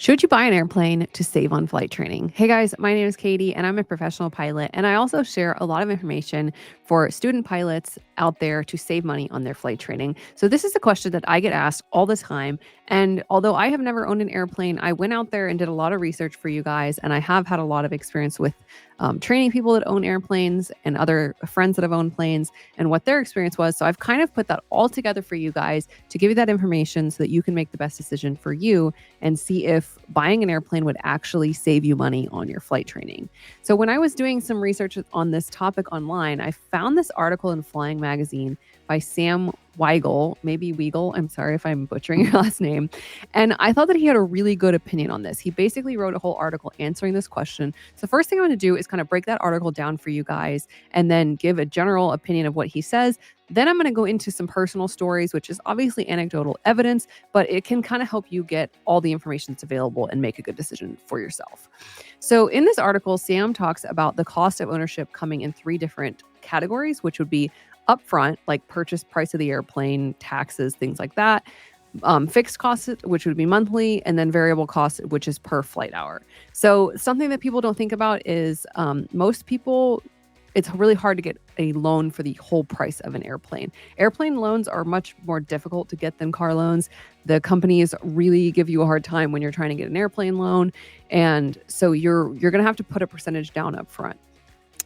Should you buy an airplane to save on flight training? Hey guys, my name is Katie and I'm a professional pilot, and I also share a lot of information for student pilots out there to save money on their flight training. So this is a question that I get asked all the time, and although I have never owned an airplane, I went out there and did a lot of research for you guys, and I have had a lot of experience with training people that own airplanes and other friends that have owned planes and what their experience was. So I've kind of put that all together for you guys to give you that information so that you can make the best decision for you and see if buying an airplane would actually save you money on your flight training. So when I was doing some research on this topic online, I found this article in Flying Magazine by Sam Weigel, maybe Weigel. I'm sorry if I'm butchering your last name. And I thought that he had a really good opinion on this. He basically wrote a whole article answering this question. So the first thing I'm going to do is kind of break that article down for you guys and then give a general opinion of what he says. Then I'm going to go into some personal stories, which is obviously anecdotal evidence, but it can kind of help you get all the information that's available and make a good decision for yourself. So in this article, Sam talks about the cost of ownership coming in three different categories, which would be upfront, like purchase price of the airplane, taxes, things like that. Fixed costs, which would be monthly, and then variable costs, which is per flight hour. So something that people don't think about is most people, it's really hard to get a loan for the whole price of an airplane. Airplane loans are much more difficult to get than car loans. The companies really give you a hard time when you're trying to get an airplane loan. And so you're going to have to put a percentage down up front.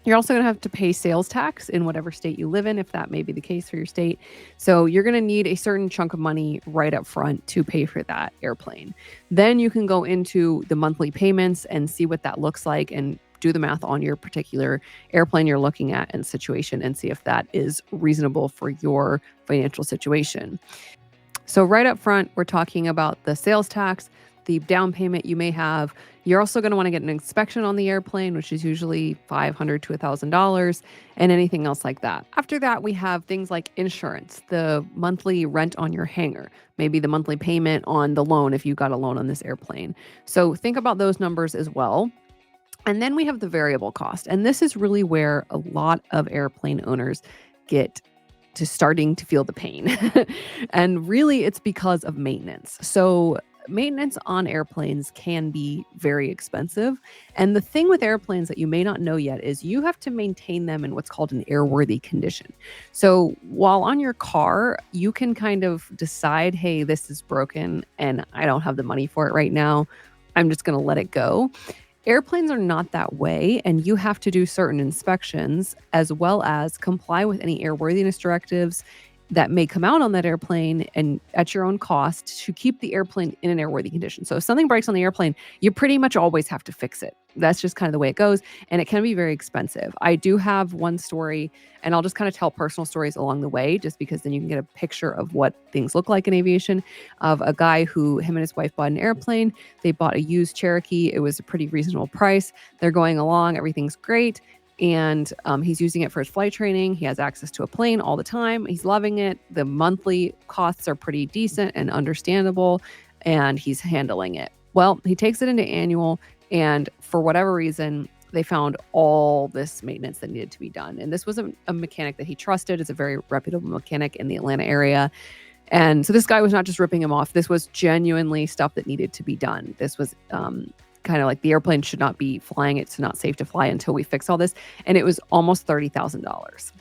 You're also going to have to pay sales tax in whatever state you live in, if that may be the case for your state. So you're going to need a certain chunk of money right up front to pay for that airplane. Then you can go into the monthly payments and see what that looks like and do the math on your particular airplane you're looking at and situation and see if that is reasonable for your financial situation. So right up front, we're talking about the sales tax, the down payment you may have. You're also going to want to get an inspection on the airplane, which is usually $500 to $1,000, and anything else like that. After that, we have things like insurance, the monthly rent on your hangar, maybe the monthly payment on the loan if you got a loan on this airplane. So think about those numbers as well. And then we have the variable cost. And this is really where a lot of airplane owners get to starting to feel the pain. And really, it's because of maintenance. So maintenance on airplanes can be very expensive. And the thing with airplanes that you may not know yet is you have to maintain them in what's called an airworthy condition. So while on your car, you can kind of decide, hey, this is broken and I don't have the money for it right now. I'm just going to let it go. Airplanes are not that way, and you have to do certain inspections as well as comply with any airworthiness directives that may come out on that airplane and at your own cost to keep the airplane in an airworthy condition. So if something breaks on the airplane, you pretty much always have to fix it. That's just kind of the way it goes, and it can be very expensive. I do have one story, and I'll just kind of tell personal stories along the way just because then you can get a picture of what things look like in aviation, of a guy who him and his wife bought an airplane. They bought a used Cherokee. It was a pretty reasonable price. They're going along. Everything's great. And he's using it for his flight training. He has access to a plane all the time. He's loving it. The monthly costs are pretty decent and understandable, and he's handling it. Well, he takes it into annual, and for whatever reason, they found all this maintenance that needed to be done. And this was a mechanic that he trusted. It's a very reputable mechanic in the Atlanta area. And so this guy was not just ripping him off. This was genuinely stuff that needed to be done. This was kind of like the airplane should not be flying. It's not safe to fly until we fix all this. And it was almost $30,000.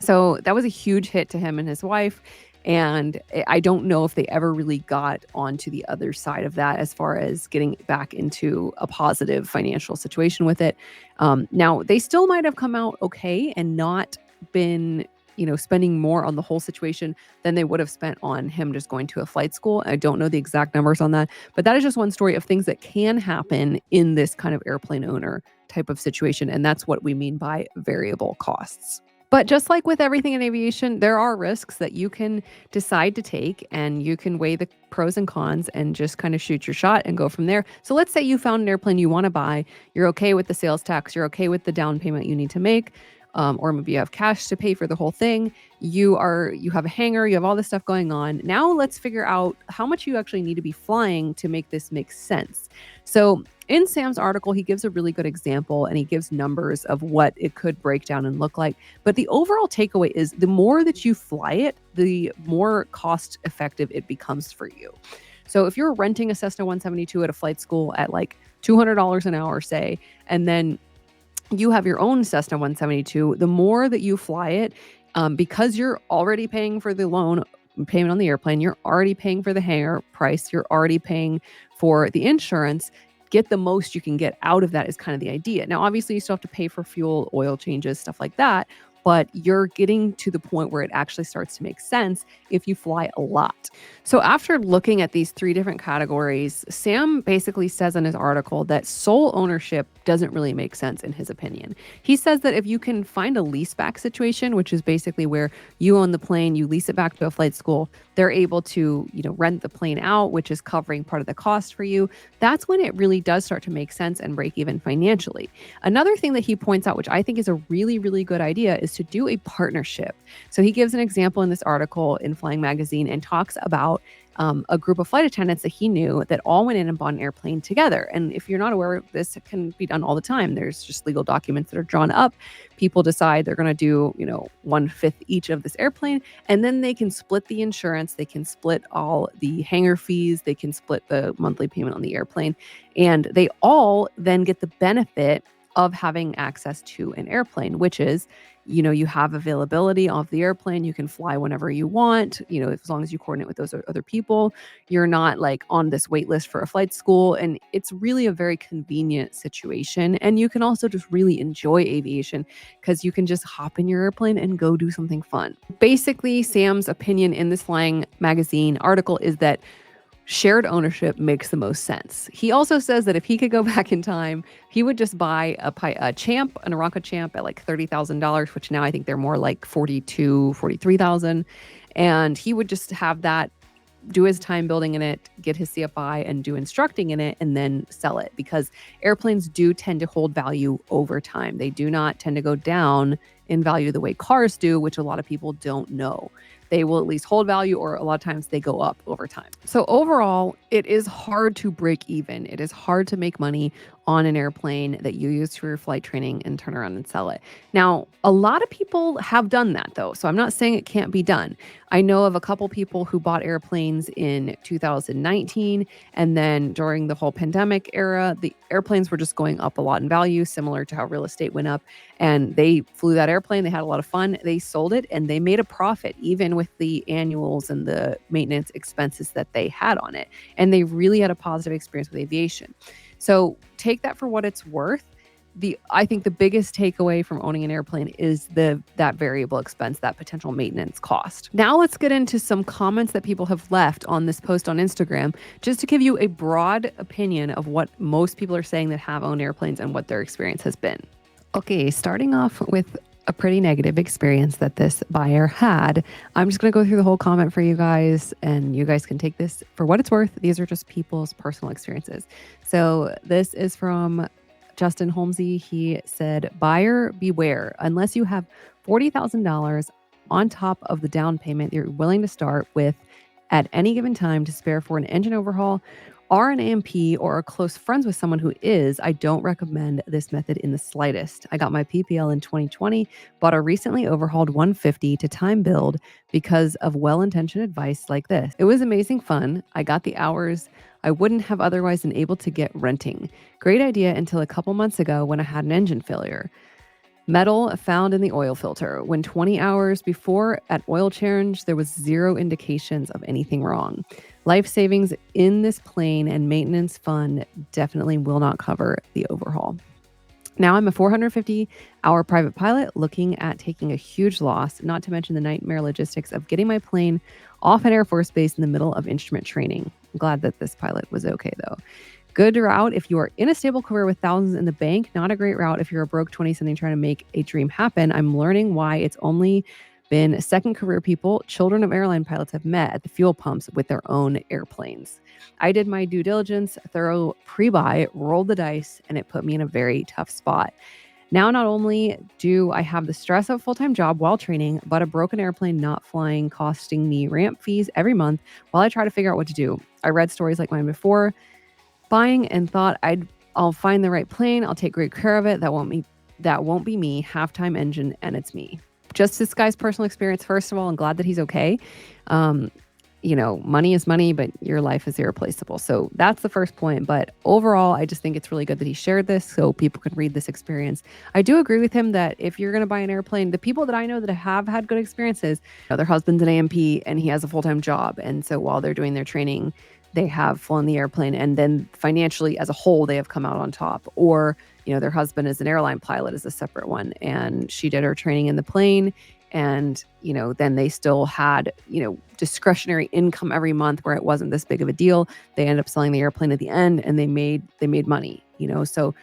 So that was a huge hit to him and his wife. And I don't know if they ever really got onto the other side of that as far as getting back into a positive financial situation with it. Now, they still might have come out okay and not been spending more on the whole situation than they would have spent on him just going to a flight school. I don't know the exact numbers on that, but that is just one story of things that can happen in this kind of airplane owner type of situation. And that's what we mean by variable costs. But just like with everything in aviation, there are risks that you can decide to take, and you can weigh the pros and cons and just kind of shoot your shot and go from there. So let's say you found an airplane you want to buy. You're okay with the sales tax. You're okay with the down payment you need to make. Or maybe you have cash to pay for the whole thing. You have a hangar, you have all this stuff going on. Now let's figure out how much you actually need to be flying to make this make sense. So in Sam's article, he gives a really good example and he gives numbers of what it could break down and look like. But the overall takeaway is the more that you fly it, the more cost effective it becomes for you. So if you're renting a Cessna 172 at a flight school at like $200 an hour, say, and then you have your own Cessna 172, the more that you fly it, because you're already paying for the loan payment on the airplane, you're already paying for the hangar price, you're already paying for the insurance. Get the most you can get out of that is kind of the idea. Now, obviously, you still have to pay for fuel, oil changes, stuff like that, but you're getting to the point where it actually starts to make sense if you fly a lot. So after looking at these three different categories, Sam basically says in his article that sole ownership doesn't really make sense in his opinion. He says that if you can find a leaseback situation, which is basically where you own the plane, you lease it back to a flight school, they're able to, rent the plane out, which is covering part of the cost for you. That's when it really does start to make sense and break even financially. Another thing that he points out, which I think is a really, really good idea, is to do a partnership. So he gives an example in this article in Flying Magazine and talks about a group of flight attendants that he knew that all went in and bought an airplane together. And if you're not aware of this, it can be done all the time. There's just legal documents that are drawn up. People decide they're going to do, 1/5 each of this airplane, and then they can split the insurance. They can split all the hangar fees. They can split the monthly payment on the airplane. And they all then get the benefit of having access to an airplane, which is, you have availability off the airplane. You can fly whenever you want, as long as you coordinate with those other people. You're not like on this wait list for a flight school. And it's really a very convenient situation. And you can also just really enjoy aviation because you can just hop in your airplane and go do something fun. Basically, Sam's opinion in this Flying Magazine article is that shared ownership makes the most sense. He also says that if he could go back in time, he would just buy a Champ, an Aranca Champ at like $30,000, which now I think they're more like $43,000. And he would just have that, do his time building in it, get his CFI and do instructing in it, and then sell it, because airplanes do tend to hold value over time. They do not tend to go down in value the way cars do, which a lot of people don't know. They will at least hold value, or a lot of times they go up over time. So overall, it is hard to break even. It is hard to make money on an airplane that you use for your flight training and turn around and sell it. Now, a lot of people have done that though, so I'm not saying it can't be done. I know of a couple people who bought airplanes in 2019, and then during the whole pandemic era, the airplanes were just going up a lot in value, similar to how real estate went up, and they flew that airplane. They had a lot of fun. They sold it and they made a profit, even with the annuals and the maintenance expenses that they had on it. And they really had a positive experience with aviation. So take that for what it's worth. I think the biggest takeaway from owning an airplane is that variable expense, that potential maintenance cost. Now let's get into some comments that people have left on this post on Instagram, just to give you a broad opinion of what most people are saying that have owned airplanes and what their experience has been. Okay, starting off with a pretty negative experience that this buyer had. I'm just going to go through the whole comment for you guys, and you guys can take this for what it's worth. These are just people's personal experiences. So this is from Justin Holmesy. He said, buyer beware. Unless you have $40,000 on top of the down payment you're willing to start with at any given time to spare for an engine overhaul, are an AMP, or are close friends with someone who is, I don't recommend this method in the slightest. I got my PPL in 2020, bought a recently overhauled 150 to time build because of well-intentioned advice like this. It was amazing fun. I got the hours I wouldn't have otherwise been able to get renting. Great idea until a couple months ago when I had an engine failure. Metal found in the oil filter. When 20 hours before at oil change, there was zero indications of anything wrong. Life savings in this plane and maintenance fund definitely will not cover the overhaul. Now I'm a 450-hour private pilot looking at taking a huge loss, not to mention the nightmare logistics of getting my plane off an Air Force base in the middle of instrument training. I'm glad that this pilot was okay though. Good route if you are in a stable career with thousands in the bank. Not a great route if you're a broke 20-something trying to make a dream happen. I'm learning why it's only been second career people, children of airline pilots, have met at the fuel pumps with their own airplanes. I did my due diligence, thorough pre-buy, rolled the dice, and it put me in a very tough spot. Now, not only do I have the stress of a full-time job while training, but a broken airplane not flying, costing me ramp fees every month while I try to figure out what to do. I read stories like mine before buying and thought I'll find the right plane. I'll take great care of it. That won't be me. Half-time engine, and it's me. Just this guy's personal experience. First of all, I'm glad that he's okay. money is money, but your life is irreplaceable. So that's the first point. But overall, I just think it's really good that he shared this so people can read this experience. I do agree with him that if you're going to buy an airplane, the people that I know that have had good experiences, their husband's an AMP and he has a full-time job. And so while they're doing their training, they have flown the airplane, and then financially as a whole, they have come out on top. Or, their husband is an airline pilot, is a separate one, and she did her training in the plane. And, then they still had, discretionary income every month where it wasn't this big of a deal. They ended up selling the airplane at the end and they made money, So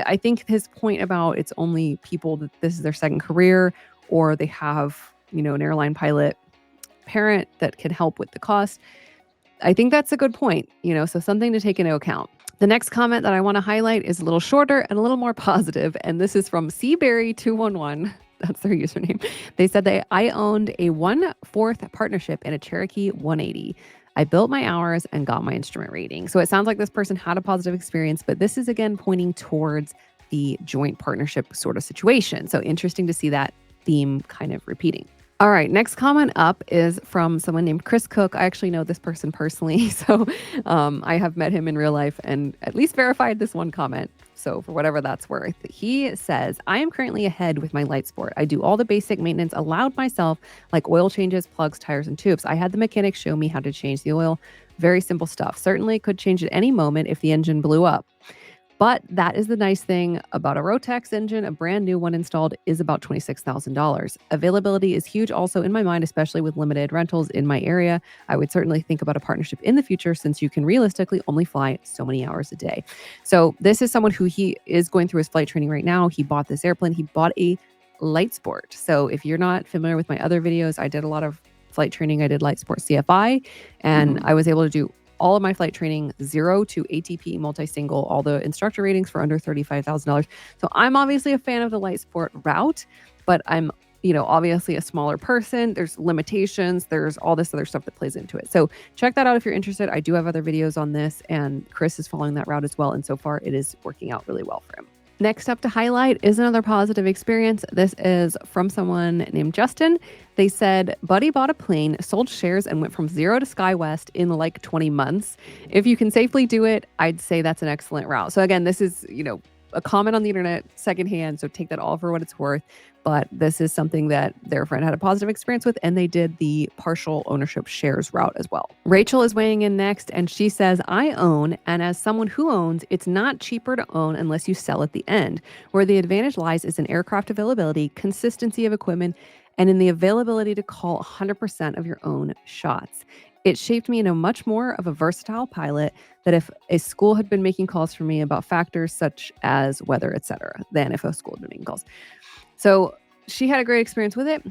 I think his point about it's only people that this is their second career, or they have, an airline pilot parent that can help with the cost. I think that's a good point, so something to take into account. The next comment that I want to highlight is a little shorter and a little more positive, and this is from Seaberry211. That's their username. They said I owned a 1/4 partnership in a Cherokee 180. I built my hours and got my instrument rating. So it sounds like this person had a positive experience, but this is again pointing towards the joint partnership sort of situation. So interesting to see that theme kind of repeating. All right, next comment up is from someone named Chris Cook. I actually know this person personally, so I have met him in real life and at least verified this one comment. So for whatever that's worth, he says, I am currently ahead with my light sport. I do all the basic maintenance allowed myself, like oil changes, plugs, tires, and tubes. I had the mechanic show me how to change the oil. Very simple stuff. Certainly could change at any moment if the engine blew up. But that is the nice thing about a Rotax engine. A brand new one installed is about $26,000. Availability is huge also in my mind, especially with limited rentals in my area. I would certainly think about a partnership in the future since you can realistically only fly so many hours a day. So this is someone who he is going through his flight training right now. He bought this airplane. He bought a light sport. So if you're not familiar with my other videos, I did a lot of flight training. I did light sport CFI, and I was able to do all of my flight training 0 to ATP multi-single, all the instructor ratings for under $35,000. So I'm obviously a fan of the light sport route, but I'm, obviously a smaller person. There's limitations. There's all this other stuff that plays into it. So check that out if you're interested. I do have other videos on this, and Chris is following that route as well. And so far it is working out really well for him. Next up to highlight is another positive experience. This is from someone named Justin. They said, buddy bought a plane, sold shares, and went from 0 to SkyWest in like 20 months. If you can safely do it, I'd say that's an excellent route. So again, this is, a comment on the internet secondhand. So take that all for what it's worth. But this is something that their friend had a positive experience with, and they did the partial ownership shares route as well. Rachel is weighing in next, and she says, I own, and as someone who owns, it's not cheaper to own unless you sell at the end. Where the advantage lies is in aircraft availability, consistency of equipment, and in the availability to call 100% of your own shots. It shaped me into much more of a versatile pilot that if a school had been making calls for me about factors such as weather, etc., than if a school had been making calls. So she had a great experience with it.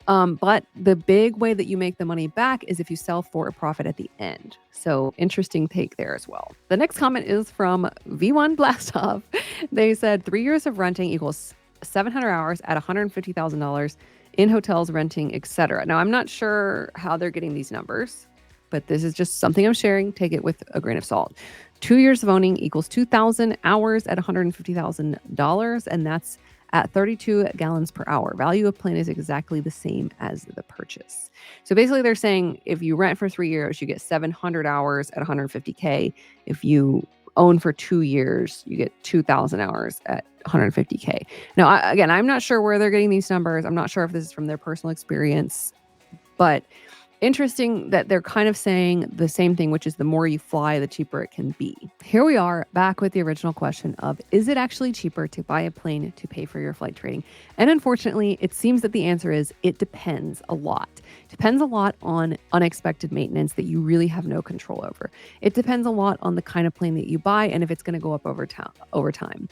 But the big way that you make the money back is if you sell for a profit at the end. So interesting take there as well. The next comment is from V1 Blastoff. They said 3 years of renting equals 700 hours at $150,000 in hotels, renting, etc. Now, I'm not sure how they're getting these numbers, but this is just something I'm sharing. Take it with a grain of salt. 2 years of owning equals 2,000 hours at $150,000, and that's at 32 gallons per hour. Value of plane is exactly the same as the purchase. So basically they're saying if you rent for 3 years, you get 700 hours at 150K. If you own for 2 years, you get 2,000 hours at 150K. Now, I'm not sure where they're getting these numbers. I'm not sure if this is from their personal experience, but interesting that they're kind of saying the same thing, which is the more you fly, the cheaper it can be. Here we are back with the original question of, is it actually cheaper to buy a plane to pay for your flight training? And unfortunately, it seems that the answer is it depends a lot. It depends a lot on unexpected maintenance that you really have no control over. It depends a lot on the kind of plane that you buy and if it's going to go up over time.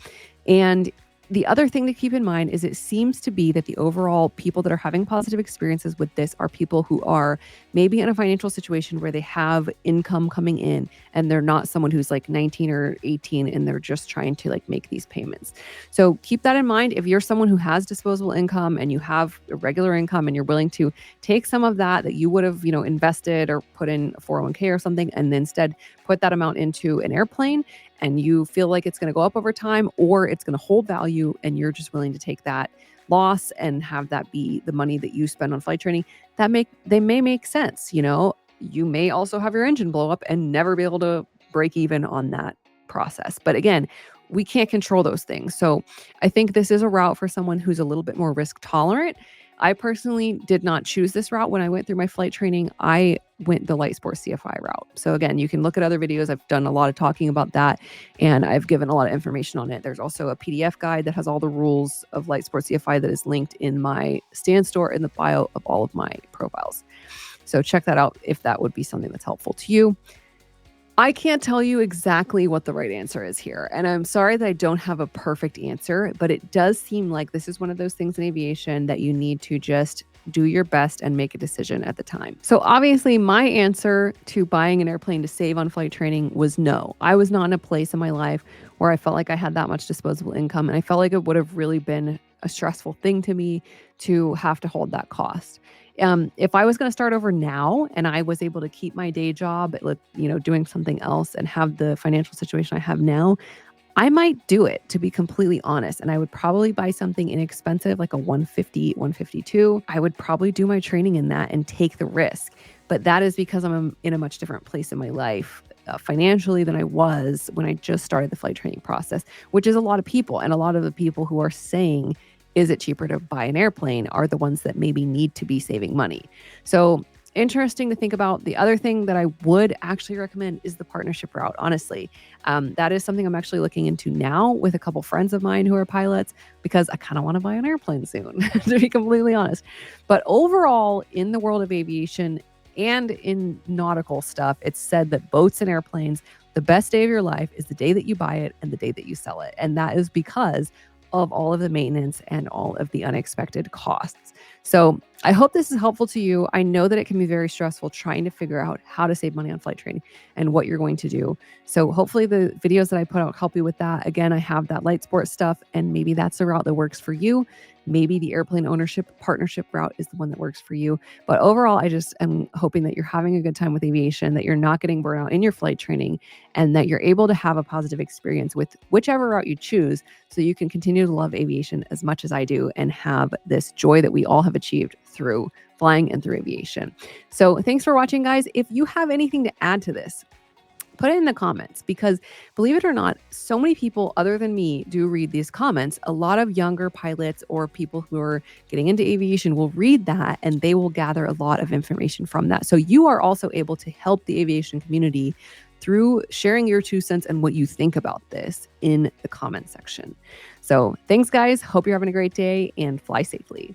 And the other thing to keep in mind is it seems to be that the overall people that are having positive experiences with this are people who are maybe in a financial situation where they have income coming in and they're not someone who's like 19 or 18 and they're just trying to like make these payments. So keep that in mind. If you're someone who has disposable income and you have a regular income and you're willing to take some of that you would have, invested or put in a 401k or something, and instead put that amount into an airplane, and you feel like it's going to go up over time or it's going to hold value and you're just willing to take that loss and have that be the money that you spend on flight training, they may make sense. you may also have your engine blow up and never be able to break even on that process. But again, we can't control those things. So I think this is a route for someone who's a little bit more risk tolerant. I personally did not choose this route when I went through my flight training. I went the light sport CFI route. So again, you can look at other videos. I've done a lot of talking about that and I've given a lot of information on it. There's also a PDF guide that has all the rules of light sport CFI that is linked in my stand store in the bio of all of my profiles. So check that out if that would be something that's helpful to you. I can't tell you exactly what the right answer is here, and I'm sorry that I don't have a perfect answer, but it does seem like this is one of those things in aviation that you need to just do your best and make a decision at the time. So obviously my answer to buying an airplane to save on flight training was no. I was not in a place in my life where I felt like I had that much disposable income, and I felt like it would have really been a stressful thing to me to have to hold that cost. If I was going to start over now and I was able to keep my day job, doing something else and have the financial situation I have now, I might do it, to be completely honest. And I would probably buy something inexpensive like a 150, 152. I would probably do my training in that and take the risk. But that is because I'm in a much different place in my life financially than I was when I just started the flight training process, which is a lot of people. And a lot of the people who are saying, is it cheaper to buy an airplane, are the ones that maybe need to be saving money. So interesting to think about. The other thing that I would actually recommend is the partnership route, honestly. That is something I'm actually looking into now with a couple friends of mine who are pilots, because I kind of want to buy an airplane soon, to be completely honest. But overall, in the world of aviation and in nautical stuff, it's said that boats and airplanes, the best day of your life is the day that you buy it and the day that you sell it. And that is because of all of the maintenance and all of the unexpected costs. So I hope this is helpful to you. I know that it can be very stressful trying to figure out how to save money on flight training and what you're going to do. So hopefully the videos that I put out help you with that. Again, I have that light sport stuff, and maybe that's the route that works for you. Maybe the airplane ownership partnership route is the one that works for you. But overall, I just am hoping that you're having a good time with aviation, that you're not getting burnt out in your flight training, and that you're able to have a positive experience with whichever route you choose, so you can continue to love aviation as much as I do and have this joy that we all have achieved through flying and through aviation. So thanks for watching, guys. If you have anything to add to this, put it in the comments, because believe it or not, so many people other than me do read these comments. A lot of younger pilots or people who are getting into aviation will read that and they will gather a lot of information from that. So you are also able to help the aviation community through sharing your 2 cents and what you think about this in the comment section. So thanks, guys. Hope you're having a great day and fly safely.